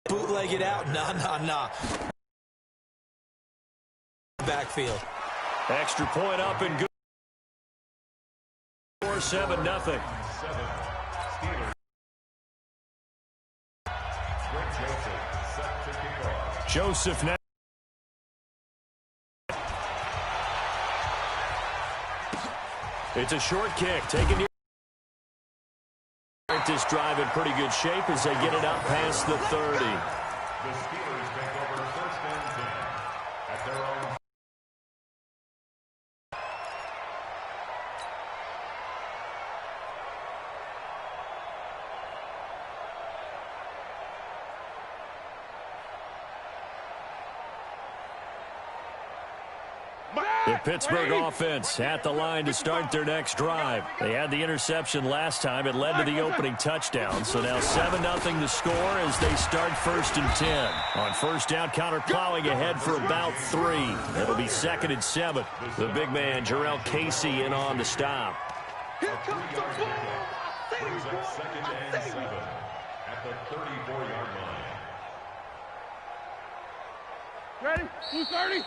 Bootleg it out? Nah. Backfield. Extra point up and good. 4-7-0. Joseph now. It's a short kick. Taking this drive in pretty good shape as they get it up past the 30. The Steelers take over 1st and 10 at their own. The Pittsburgh offense at the line to start their next drive. They had the interception last time. It led to the opening touchdown. So now 7-0 the score as they start 1st and 10. On 1st down, counter plowing ahead for about 3. It'll be 2nd and 7. The big man, Jarrell Casey, in on the stop. Here comes the ball. Brings up 2nd and 7 at the 34-yard line. Ready? Who's 30?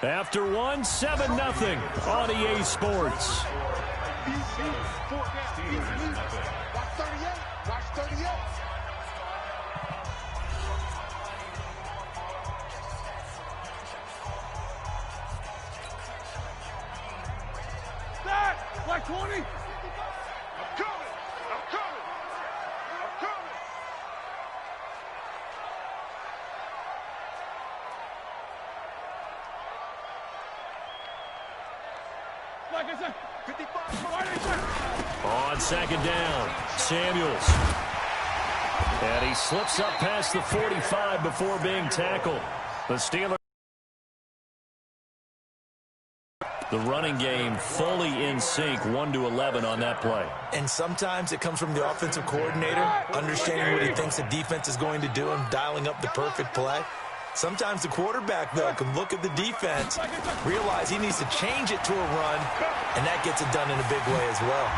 After 1, 7-0 on EA Sports. Watch 38. Watch 38. Start. Like 20. I'm coming. Like I said, 55. On 2nd down, Samuels. And he slips up past the 45 before being tackled. The Steelers. The running game fully in sync, 1-11 on that play. And sometimes it comes from the offensive coordinator, understanding what he thinks the defense is going to do and dialing up the perfect play. Sometimes the quarterback, though, can look at the defense, realize he needs to change it to a run, and that gets it done in a big way as well.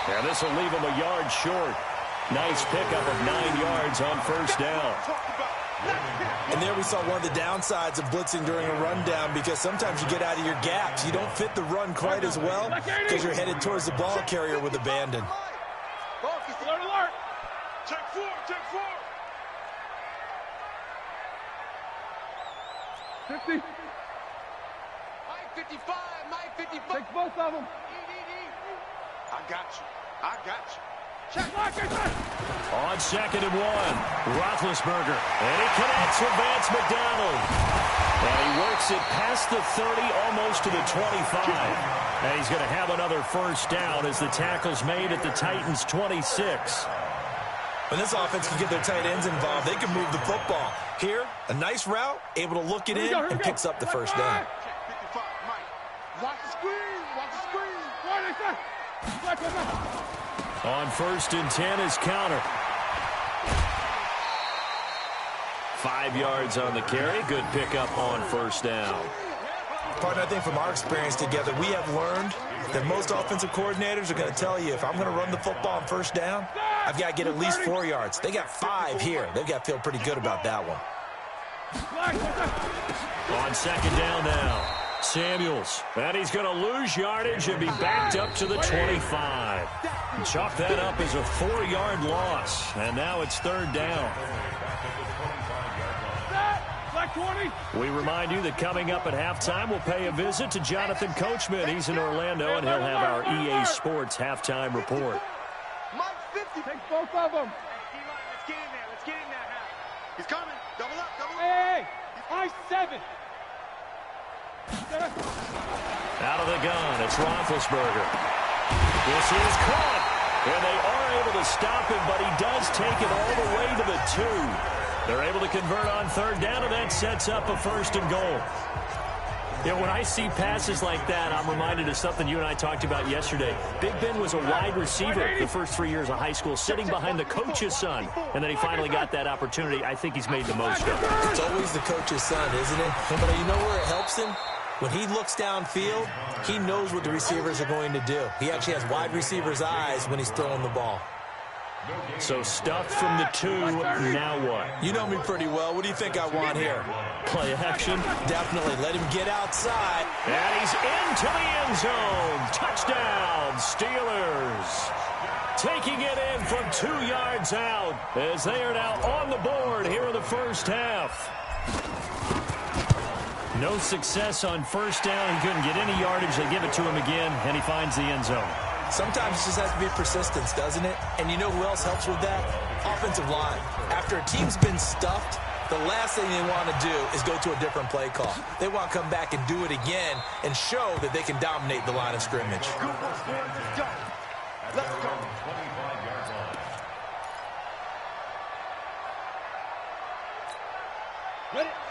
Yeah, this will leave him a yard short. Nice pickup of 9 yards on 1st down. And there we saw one of the downsides of blitzing during a rundown, because sometimes you get out of your gaps. You don't fit the run quite as well because you're headed towards the ball carrier with abandon. Alert. Check 4. 50. Mike 55. Mike 55. Take both of them. I got you. Check. On 2nd and 1, Roethlisberger. And he connects with Vance McDonald. And he works it past the 30, almost to the 25. And he's going to have another 1st down as the tackle's made at the Titans' 26. When this offense can get their tight ends involved, they can move the football. Here, a nice route, able to look it in, and picks up the 1st down. Watch the screen. On 1st and 10 is counter. 5 yards on the carry. Good pickup on 1st down. Partner, I think from our experience together, we have learned that most offensive coordinators are going to tell you, if I'm going to run the football on 1st down, I've got to get at least 4 yards. They got 5 here. They've got to feel pretty good about that one. On 2nd down now, Samuels. And he's going to lose yardage and be backed up to the 25. And chalk that up as a 4-yard loss. And now it's 3rd down. We remind you that coming up at halftime, we'll pay a visit to Jonathan Coachman. He's in Orlando, and he'll have our EA Sports halftime report. Mike 50. Take both of them. Let's get in there. He's coming. Double up. Hey. I-7. Out of the gun, it's Roethlisberger. This is caught, and they are able to stop him, but he does take it all the way to the 2. They're able to convert on 3rd down, and that sets up a 1st and goal. You know, when I see passes like that, I'm reminded of something you and I talked about yesterday. Big Ben was a wide receiver the first 3 years of high school, sitting behind the coach's son, and then he finally got that opportunity. I think he's made the most of it. It's always the coach's son, isn't it? But you know where it helps him? When he looks downfield, he knows what the receivers are going to do. He actually has wide receivers' eyes when he's throwing the ball. So stuffed from the 2, now what? You know me pretty well. What do you think I want here? Play action. Definitely. Let him get outside. And he's into the end zone. Touchdown, Steelers. Taking it in from 2 yards out as they are now on the board here in the first half. No success on first down. He couldn't get any yardage. They give it to him again, and he finds the end zone. Sometimes it just has to be persistence, doesn't it? And you know who else helps with that? Offensive line. After a team's been stuffed, the last thing they want to do is go to a different play call. They want to come back and do it again and show that they can dominate the line of scrimmage. Good work, boys. Let's go. Let's go.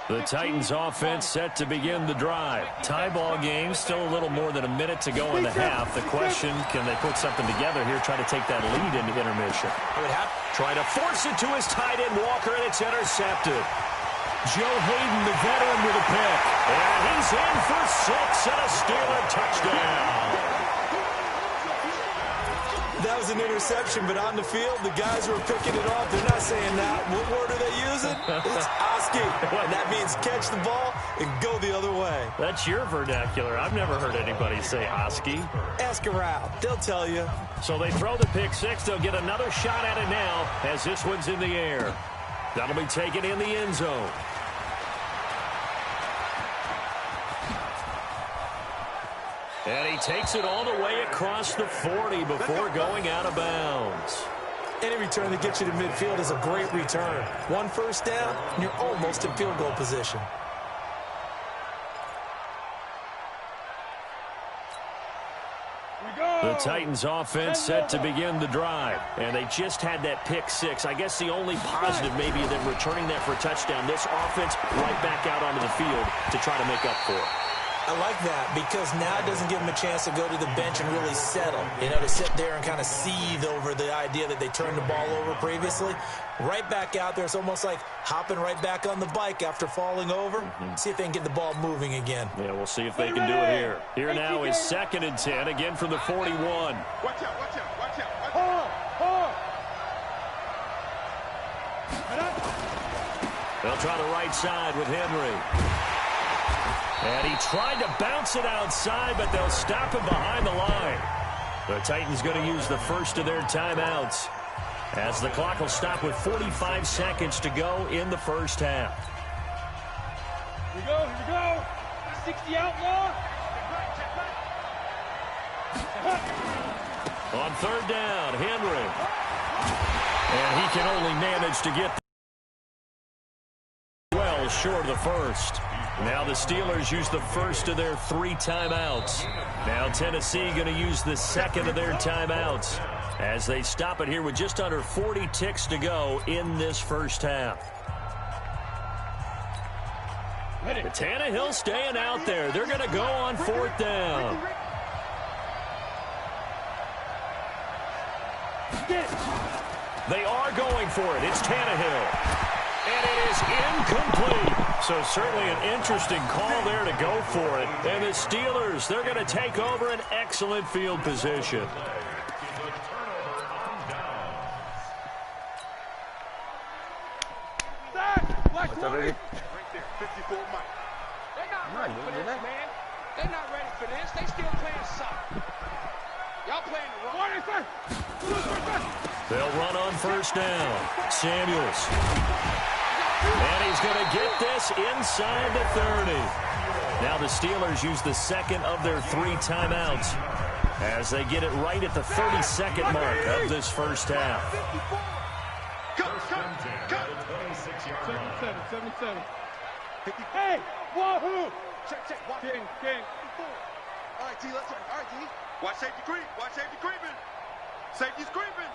The Titans offense set to begin the drive. Tie ball game, still a little more than a minute to go in the half. The question, can they put something together here, try to take that lead into intermission? Try to force it to his tight end, Walker, and it's intercepted. Joe Hayden, the veteran, with a pick. And he's in for 6 and a Steeler touchdown. That was an interception, but on the field, the guys who are picking it off, they're not saying that. What word are they using? It's Oski. And that means catch the ball and go the other way. That's your vernacular. I've never heard anybody say Oski. Ask around. They'll tell you. So they throw the pick 6. They'll get another shot at it now as this one's in the air. That'll be taken in the end zone. And he takes it all the way across the 40 before going out of bounds. Any return that gets you to midfield is a great return. 1 first down, and you're almost in field goal position. The Titans offense set to begin the drive, and they just had that pick 6. I guess the only positive maybe than returning that for a touchdown. This offense right back out onto the field to try to make up for it. I like that because now it doesn't give them a chance to go to the bench and really settle. You know, to sit there and kind of seethe over the idea that they turned the ball over previously. Right back out there, it's almost like hopping right back on the bike after falling over. See if they can get the ball moving again. Yeah, we'll see if they can do it here. Here now is 2nd and 10, again from the 41. Watch out, watch out, watch out. Hold. They'll try the right side with Henry. And he tried to bounce it outside, but they'll stop him behind the line. The Titans going to use the first of their timeouts as the clock will stop with 45 seconds to go in the first half. Here we go. 60 outlaw. On 3rd down, Henry. And he can only manage to get well short of the first. Now the Steelers use the first of their 3 timeouts. Now Tennessee going to use the 2nd of their timeouts as they stop it here with just under 40 ticks to go in this first half. The Tannehill staying out there. They're going to go on 4th down. They are going for it. It's Tannehill. And it is incomplete. So certainly an interesting call there to go for it. And the Steelers, they're going to take over an excellent field position. Right there, 54 Mike. They're not ready for this, man. They're not ready for this. They still playing soccer. Y'all playing the wrong. They'll run on 1st down. Samuels. And he's going to get this inside the 30. Now the Steelers use the 2nd of their 3 timeouts as they get it right at the 32nd mark of this first half. Cut. 7-7. Hey, wahoo! Check. King. All right, D, let's go. All right, D. Watch safety creeping. Safety's creeping.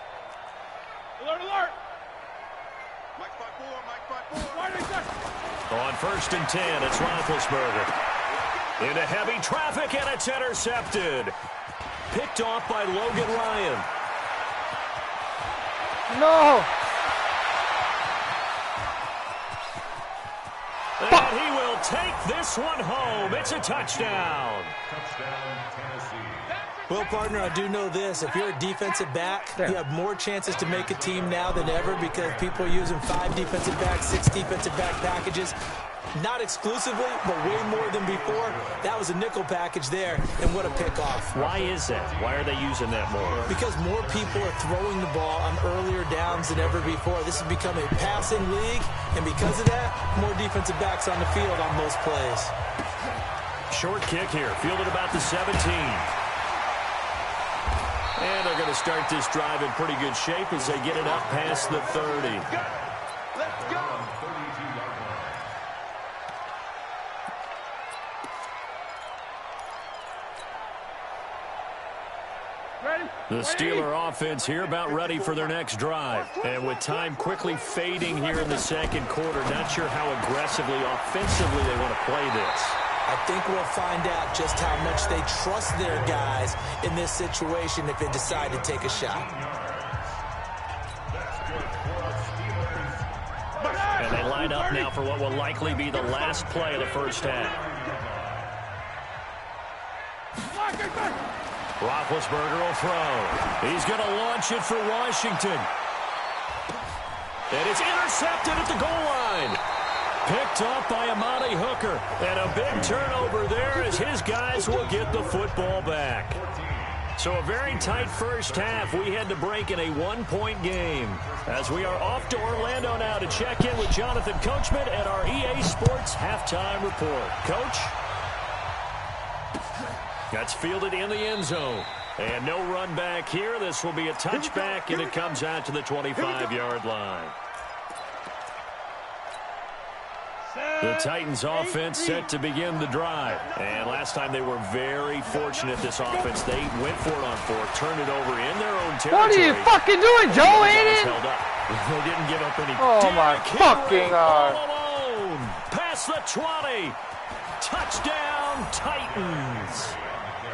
Alert. Mike 5-4. On 1st and 10, it's Roethlisberger. Into heavy traffic, and it's intercepted. Picked off by Logan Ryan. No! And he will take this one home. It's a touchdown. Touchdown, Tennessee. Well, partner, I do know this. If you're a defensive back, you have more chances to make a team now than ever because people are using 5 defensive backs, 6 defensive back packages. Not exclusively, but way more than before. That was a nickel package there, and what a pickoff. Why is that? Why are they using that more? Because more people are throwing the ball on earlier downs than ever before. This has become a passing league, and because of that, more defensive backs on the field on most plays. Short kick here, fielded about the 17. And they're going to start this drive in pretty good shape as they get it up past the 30. Let's go. The Steeler offense here about ready for their next drive. And with time quickly fading here in the second quarter, not sure how aggressively, offensively they want to play this. I think we'll find out just how much they trust their guys in this situation if they decide to take a shot. And they line up now for what will likely be the last play of the first half. Roethlisberger will throw. He's going to launch it for Washington. And it's intercepted at the goal line. Picked up by Amani Hooker. And a big turnover there as his guys will get the football back. So a very tight first half. We had to break in a 1-point game. As we are off to Orlando now to check in with Jonathan Coachman at our EA Sports Halftime Report. Coach? That's fielded in the end zone. And no run back here. This will be a touchback, and it comes out to the 25-yard line. The Titans offense set to begin the drive. And last time they were very fortunate, this offense. They went for it on 4th, turned it over in their own territory. What are you fucking doing, Joe? Held up. They didn't give up any. Oh, my fucking God. Alone. Past the 20. Touchdown, Titans.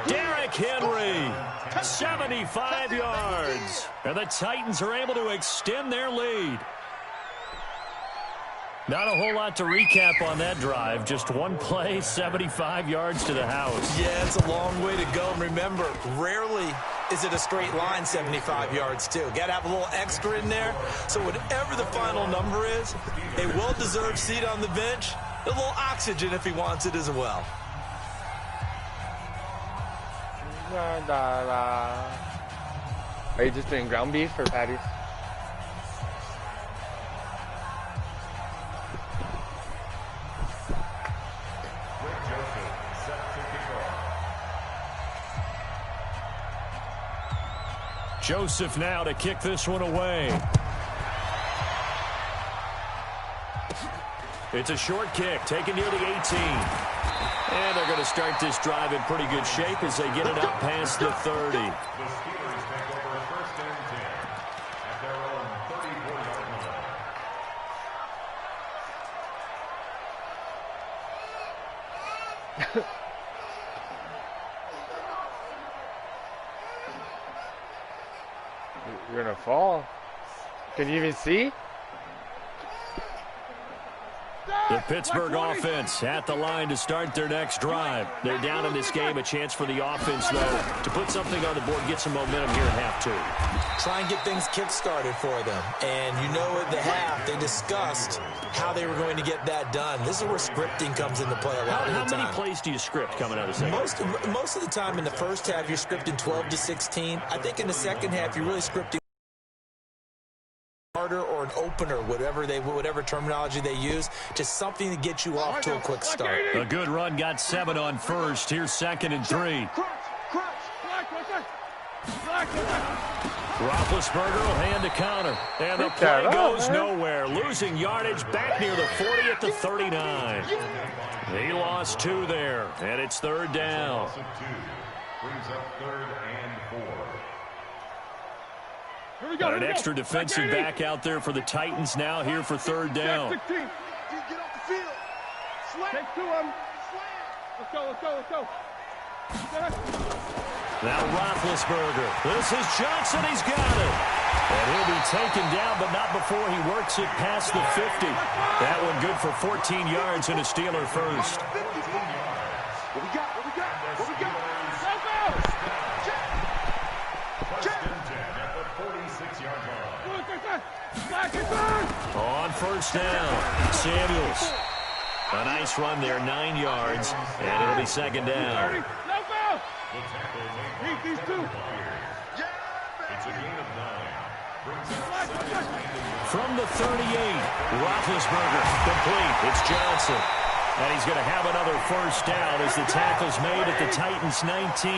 Derrick Henry, 75 yards. And the Titans are able to extend their lead. Not a whole lot to recap on that drive. Just one play, 75 yards to the house. Yeah, it's a long way to go. And remember, rarely is it a straight line 75 yards, too. Got to have a little extra in there. So whatever the final number is, a well-deserved seat on the bench, a little oxygen if he wants it as well. Are you just doing ground beef or patties? Joseph now to kick this one away. It's a short kick, taken near the 18. And they're going to start this drive in pretty good shape as they get it up past the 30. The Steelers take over 1st and 10 at their own 34-yard line. You're gonna fall. Can you even see? The Pittsburgh offense at the line to start their next drive. They're down in this game. A chance for the offense, though, to put something on the board, get some momentum here at half 2. Try and get things kick-started for them. And you know at the half, they discussed how they were going to get that done. This is where scripting comes into play a lot of the time. How many plays do you script coming out of the second? Most of the time in the first half, you're scripting 12 to 16. I think in the second half, you're really scripting or an opener, whatever terminology they use, just something to get you off to a quick start. A good run, got 7 on first. Here's 2nd and 3. Roethlisberger will hand a counter, and the play goes nowhere. Losing yardage back near the 40 at the 39. He lost 2 there, and it's 3rd down. Brings up 3rd and 4. Got an extra defensive back out there for the Titans now here for 3rd down. Get off the field. Take 2 of them. Let's go. Now Roethlisberger. This is Johnson. He's got it. And he'll be taken down, but not before he works it past the 50. That one good for 14 yards and a Steeler first. What we got? first down. Samuels. A nice run there, 9 yards, and it'll be second down. From the 38, Roethlisberger complete. It's Johnson. And he's going to have another first down as the tackle's made at the Titans' 19.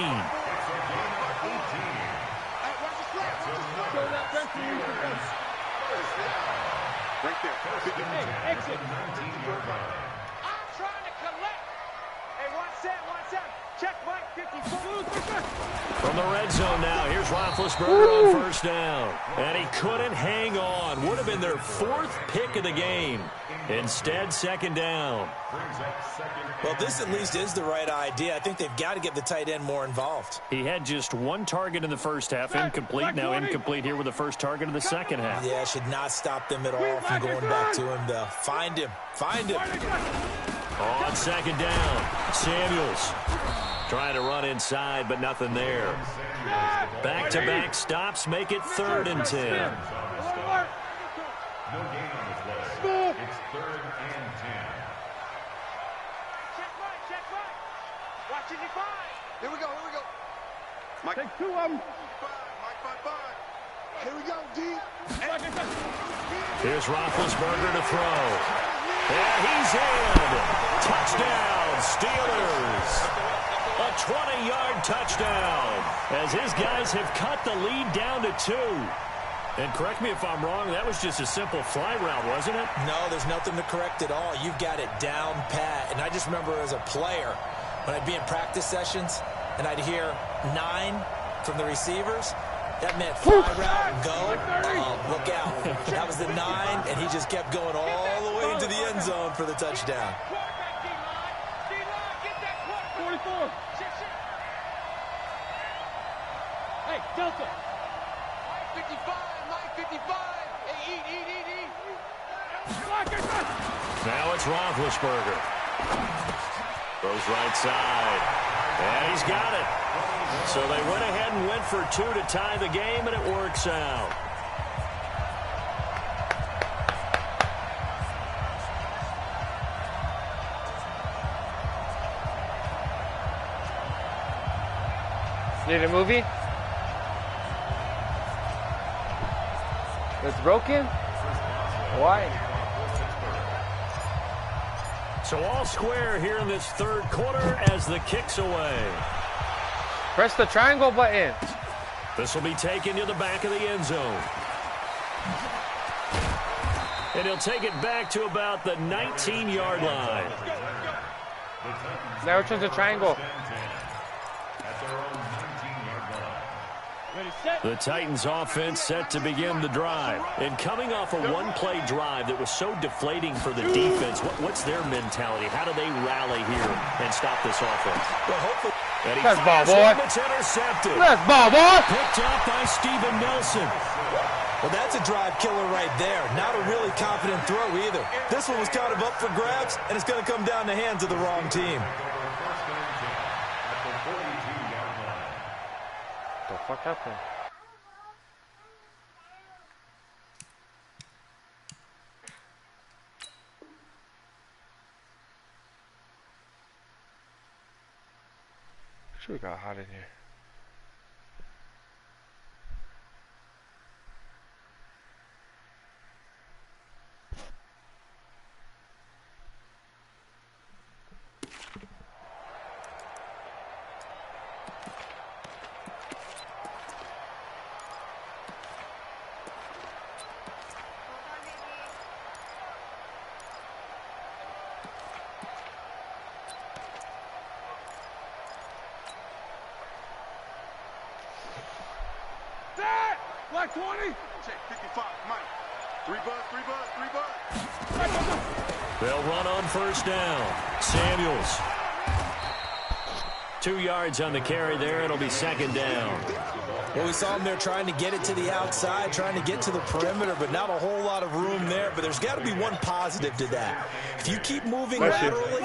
Right there. Hey, exit. I'm trying to collect. Hey, watch that. Check Mike 54. From the red zone now, here's Roethlisberger on first down. And he couldn't hang on. Would have been their 4th pick of the game. Instead, second down. Well, this at least is the right idea. I think they've got to get the tight end more involved. He had just 1 target in the first half, incomplete. Now incomplete here with the first target of the second half. Yeah, should not stop them at all from going back to him, though. Find him. On second down, Samuels trying to run inside, but nothing there. Back-to-back stops make it 3rd and 10. No gain on the play. It's 3rd and 10. Check Mike. Watch it, Here we go. Mike. Take 2 of them. Mike, 5. Here we go, D. Here's Roethlisberger to throw. And he's in. Touchdown, Steelers. A 20-yard touchdown as his guys have cut the lead down to 2. And correct me if I'm wrong, that was just a simple fly route, wasn't it? No, there's nothing to correct at all. You've got it down pat. And I just remember as a player, when I'd be in practice sessions and I'd hear 9 from the receivers, that meant fly route and go. Look out. That was the 9, and he just kept going all the way into the end zone for the touchdown. 44. Hey, Delta. 55, Mike 55. Hey, eat. Now it's Roethlisberger. Throws right side. And he's got it. So they went ahead and went for 2 to tie the game, and it works out. Need a movie? It's broken? Why? So all square here in this 3rd quarter as the kick's away. Press the triangle button. This will be taken to the back of the end zone. And he'll take it back to about the 19-yard line. Now return the triangle. The Titans offense set to begin the drive. And coming off a 1-play drive that was so deflating for the defense, what's their mentality? How do they rally here and stop this offense? Well, hopefully. Let's ball, boy. It's intercepted. Let's ball, boy. Picked up by Steven Nelson. Well, that's a drive killer right there. Not a really confident throw either. This one was kind of up for grabs, and it's going to come down the hands of the wrong team. What the fuck happened? Sure got hot in here. Black 20. Check 55, Mike. 3 bud. They'll run on first down. Samuels. 2 yards on the carry there. It'll be second down. Well, we saw him there trying to get it to the outside, trying to get to the perimeter, but not a whole lot of room there. But there's got to be one positive to that. If you keep moving laterally,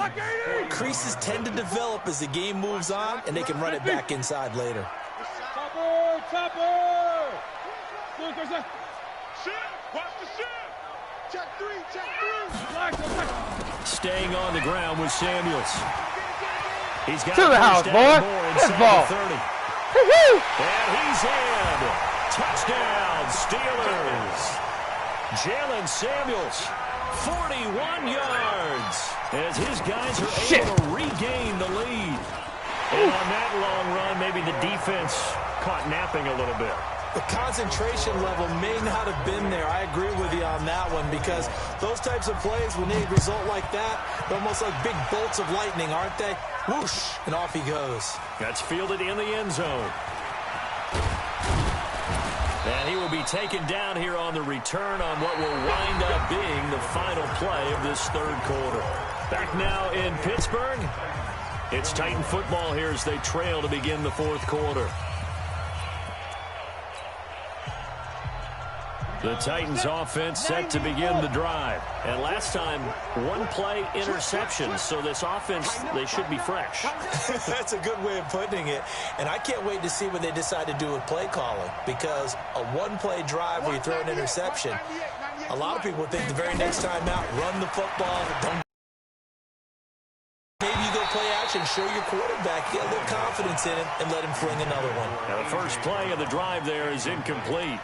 creases tend to develop as the game moves on, and they can run it back inside later. Topper! Shift! Watch the shift! Check three. Staying on the ground with Samuels. He's got to the house, boy. Good ball. 30. And he's in. Touchdown, Steelers. Jalen Samuels, 41 yards. As his guys are able to regain the lead. And on that long run, maybe the defense caught napping a little bit. The concentration level may not have been there. I agree with you on that one because those types of plays, when they result like that, they're almost like big bolts of lightning, aren't they? Whoosh, and off he goes. That's fielded in the end zone. And he will be taken down here on the return on what will wind up being the final play of this third quarter. Back now in Pittsburgh. It's Titan football here as they trail to begin the fourth quarter. The Titans offense set to begin the drive. And last time, one play interception. So this offense, they should be fresh. That's a good way of putting it. And I can't wait to see what they decide to do with play calling. Because a one-play drive where you throw an interception, a lot of people think the very next time out, run the football. Maybe you go play action, show your quarterback, get a little confidence in him, and let him fling another one. Now the first play of the drive there is incomplete.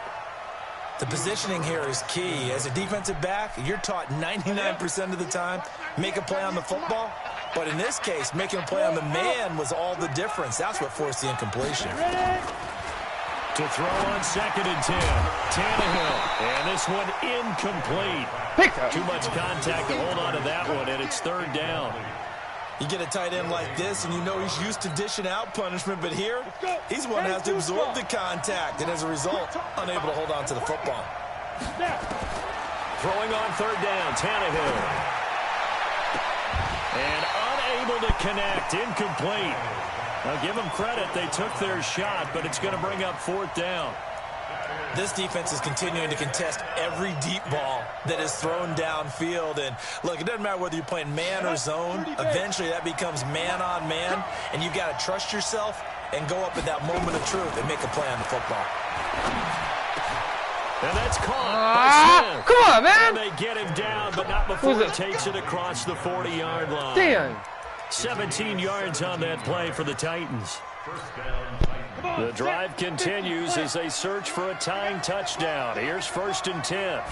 The positioning here is key. As a defensive back, you're taught 99% of the time, make a play on the football. But in this case, making a play on the man was all the difference. That's what forced the incompletion. To throw on 2nd and 10. Tannehill. And this one incomplete. Too much contact to hold on to that one, and it's third down. You get a tight end like this, and you know he's used to dishing out punishment, but here, he's one that has to absorb the contact, and as a result, unable to hold on to the football. Throwing on third down, Tannehill. And unable to connect, incomplete. Now give them credit, they took their shot, but it's going to bring up fourth down. This defense is continuing to contest every deep ball that is thrown downfield. And, look, it doesn't matter whether you're playing man or zone. Eventually, that becomes man-on-man, and you've got to trust yourself and go up at that moment of truth and make a play on the football. And that's caught. Come on, man. And they get him down, but not before he takes it across the 40-yard line. Damn. 17 yards on that play for the Titans. The drive continues as they search for a tying touchdown. Here's 1st and 10.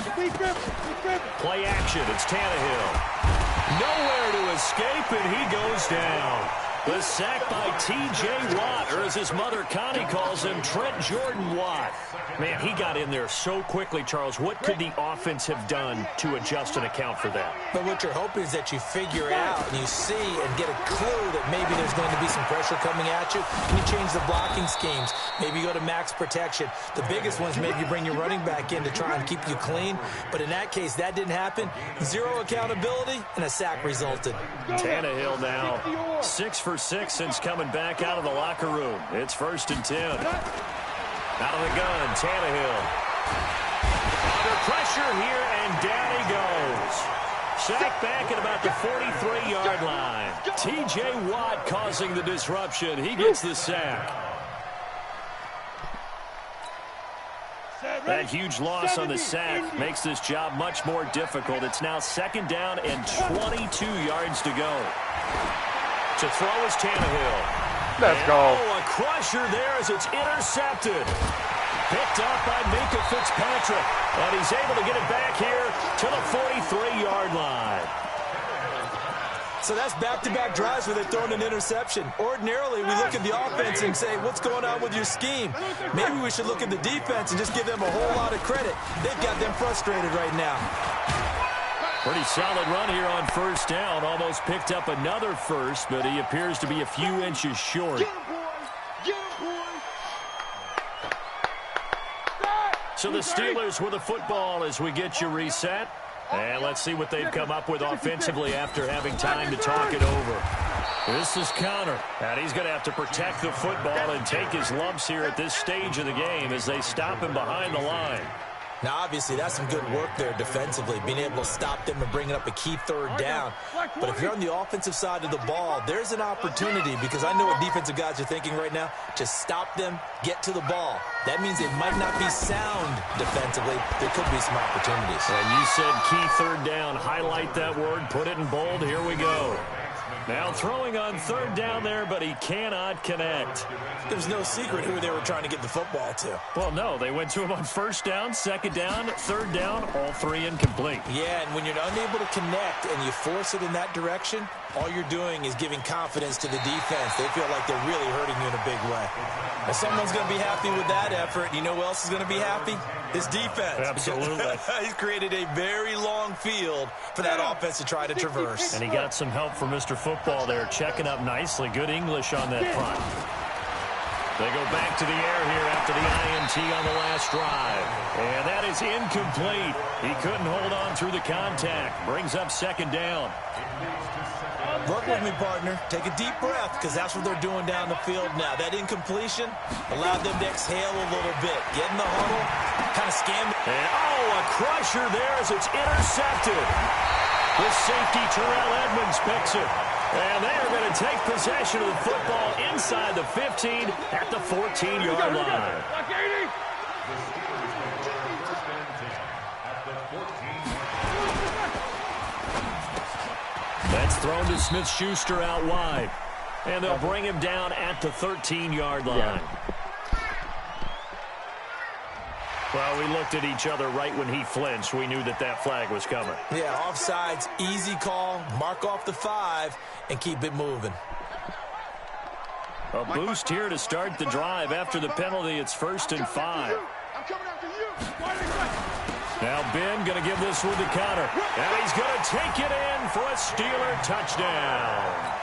Play action. It's Tannehill. Nowhere to escape, and he goes down. The sack by T.J. Watt, or as his mother Connie calls him, Trent Jordan Watt. Man, he got in there so quickly, Charles. What could the offense have done to adjust and account for that? But what you're hoping is that you figure out and you see and get a clue that maybe there's going to be some pressure coming at you, and you change the blocking schemes. Maybe you go to max protection. The biggest one is maybe you bring your running back in to try and keep you clean. But in that case, that didn't happen. Zero accountability, and a sack resulted. Tannehill now 6 for 6 since coming back out of the locker room. It's 1st and 10. Out of the gun, Tannehill. Under pressure here, and down he goes. Sacked back at about the 43-yard line. T.J. Watt causing the disruption. He gets the sack. That huge loss on the sack makes this job much more difficult. It's now 2nd down and 22 yards to go. To throw is Tannehill. Let's go. Oh, a crusher there as it's intercepted. Picked up by Minkah Fitzpatrick. And he's able to get it back here to the 43-yard line. So that's back-to-back drives where they're throwing an interception. Ordinarily, we look at the offense and say, what's going on with your scheme? Maybe we should look at the defense and just give them a whole lot of credit. They've got them frustrated right now. Pretty solid run here on 1st down. Almost picked up another first, but he appears to be a few inches short. So the Steelers with the football as we get you reset. And let's see what they've come up with offensively after having time to talk it over. This is Connor, and he's going to have to protect the football and take his lumps here at this stage of the game as they stop him behind the line. Now, obviously, that's some good work there defensively, being able to stop them and bringing up a key third down. But if you're on the offensive side of the ball, there's an opportunity, because I know what defensive guys are thinking right now. Just stop them, get to the ball. That means they might not be sound defensively. There could be some opportunities. And you said key third down. Highlight that word, put it in bold. Here we go. Now throwing on third down there, but he cannot connect. There's no secret who they were trying to get the football to. Well, no, they went to him on first down, second down, third down, all three incomplete. Yeah, and when you're unable to connect and you force it in that direction, all you're doing is giving confidence to the defense. They feel like they're really hurting you in a big way. And someone's going to be happy with that effort. You know who else is going to be happy? His defense. Absolutely. He's created a very long field for that offense to try to traverse. And he got some help from Mr. Football there, checking up nicely. Good English on that punt. They go back to the air here after the INT on the last drive. And that is incomplete. He couldn't hold on through the contact. Brings up second down. Work with me, partner. Take a deep breath, because that's what they're doing down the field now. That incompletion allowed them to exhale a little bit. Get in the huddle, kind of scan. And, a crusher there as it's intercepted. The safety, Terrell Edmonds, picks it. And they are going to take possession of the football inside the 15 at the 14-yard line. That's thrown to Smith-Schuster out wide. And they'll bring him down at the 13-yard line. Yeah. Well, we looked at each other right when he flinched. We knew that that flag was coming. Yeah, offsides, easy call, mark off the 5, and keep it moving. A boost here to start the drive. After the penalty, it's 1st and 5. Now Ben going to give this one to Connor. And he's going to take it in for a Steeler touchdown.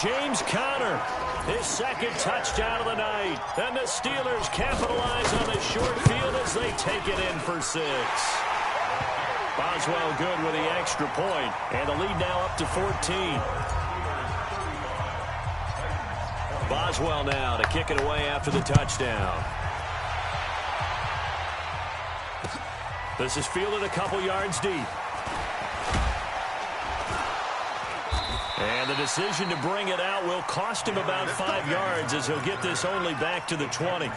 James Conner, his second touchdown of the night. And the Steelers capitalize on the short field as they take it in for 6. Boswell good with the extra point. And the lead now up to 14. Boswell now to kick it away after the touchdown. This is fielded a couple yards deep. And the decision to bring it out will cost him about 5 yards, as he'll get this only back to the 20.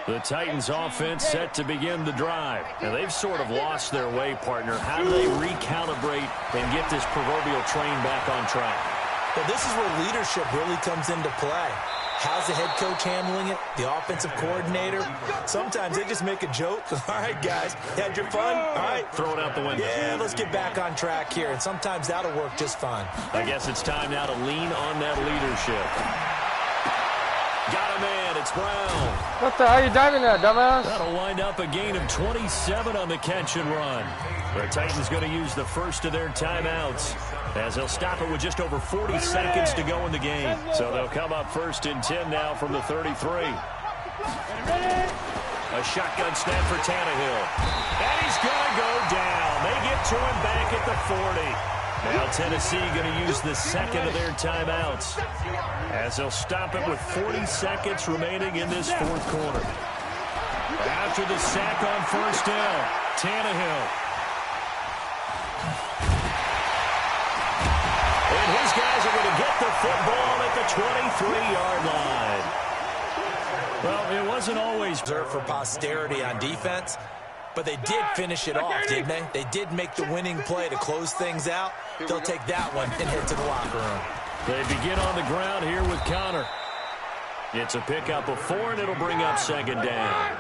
The Titans offense set to begin the drive. And they've sort of lost their way, partner. How do they recalibrate and get this proverbial train back on track? Well, this is where leadership really comes into play. How's the head coach handling it? The offensive coordinator? Sometimes they just make a joke. All right, guys, had your fun? All right. Throw it out the window. Yeah, let's get back on track here. And sometimes that'll work just fine. I guess it's time now to lean on that leadership. Got a man. It's Brown. What the hell are you diving at, dumbass? That'll wind up a gain of 27 on the catch and run. The Titans going to use the first of their timeouts, as they'll stop it with just over 40 seconds to go in the game. So they'll come up 1st and 10 now from the 33. A shotgun snap for Tannehill. And he's going to go down. They get to him back at the 40. Now Tennessee going to use the second of their timeouts, as they'll stop it with 40 seconds remaining in this 4th quarter. After the sack on 1st down, Tannehill. And his guys are going to get the football at the 23-yard line. Well, it wasn't always reserved for posterity on defense, but they did finish it off, didn't they? They did make the winning play to close things out. They'll take that one and head to the locker room. They begin on the ground here with Connor. It's a pickup of 4, and it'll bring up 2nd down.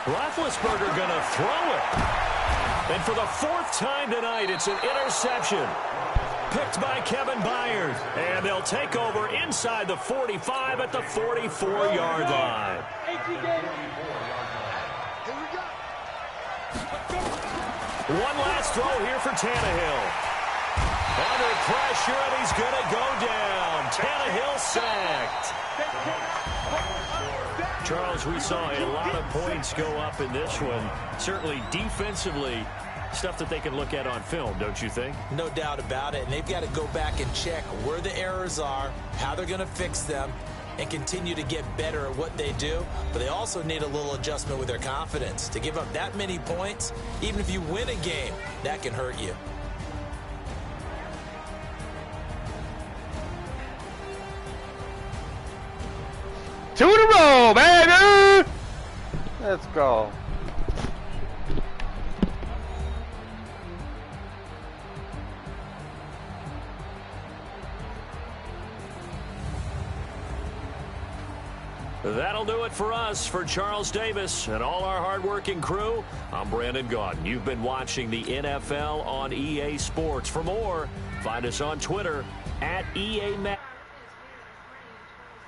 Roethlisberger gonna throw it. And for the 4th time tonight, it's an interception. Picked by Kevin Byard. And they'll take over inside the 45 at the 44-yard line. One last throw here for Tannehill. Under pressure, and he's going to go down. Tannehill sacked. Charles, we saw a lot of points go up in this one. Certainly defensively, stuff that they can look at on film, don't you think? No doubt about it. And they've got to go back and check where the errors are, how they're going to fix them, and continue to get better at what they do. But they also need a little adjustment with their confidence. To give up that many points, even if you win a game, that can hurt you. Two in a row, baby! Let's go. That'll do it for us. For Charles Davis and all our hardworking crew, I'm Brandon Gaudin. You've been watching the NFL on EA Sports. For more, find us on Twitter @EA Max.